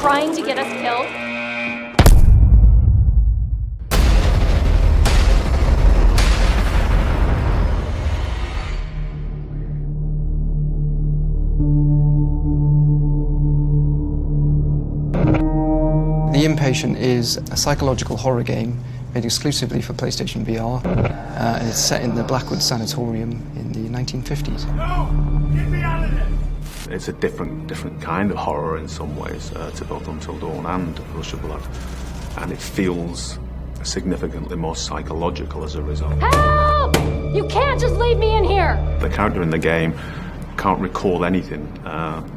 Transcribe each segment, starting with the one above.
trying to get us killed? The Inpatient is a psychological horror game made exclusively for PlayStation VR, and it's set in the Blackwood Sanatorium in the 1950s. No! Get me out of there! It's a different kind of horror in some ways to both Until Dawn and Rush of Blood, and it feels significantly more psychological as a result. Help! You can't just leave me in here! The character in the game can't recall anything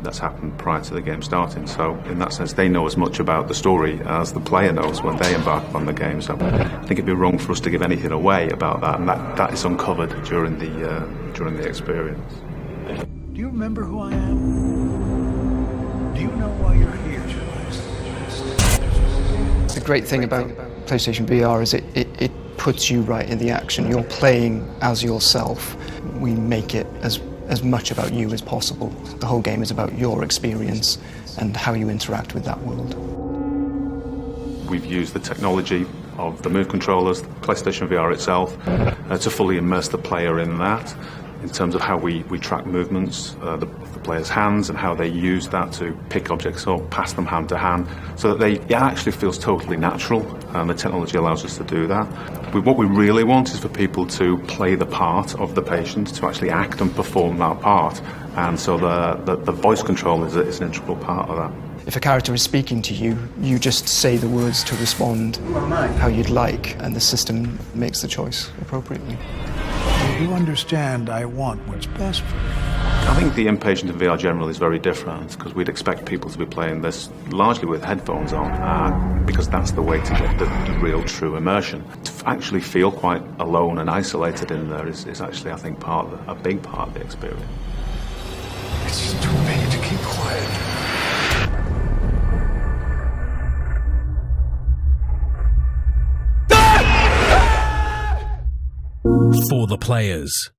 that's happened prior to the game starting, so in that sense they know as much about the story as the player knows when they embark on the game. So I think it'd be wrong for us to give anything away about that, and that is uncovered during the experience. Do you remember who I am? Do you know why you're here? The great thing about PlayStation VR is it puts you right in the action. You're playing as yourself. We make it as much about you as possible. The whole game is about your experience and how you interact with that world. We've used the technology of the Move controllers, the PlayStation VR itself, to fully immerse the player in that, in terms of how we track movements of the player's hands and how they use that to pick objects up, pass them hand to hand, so that it actually feels totally natural, and the technology allows us to do that. What we really want is for people to play the part of the patient, to actually act and perform that part, and so the voice control is an integral part of that. If a character is speaking to you, you just say the words to respond how you'd like, and the system makes the choice appropriately. You understand I want what's best for you. I think the Inpatient in VR generally is very different, because we'd expect people to be playing this largely with headphones on, because that's the way to get the real true immersion. To actually feel quite alone and isolated in there is actually, I think, a big part of the experience. It's too big to keep quiet. For the players.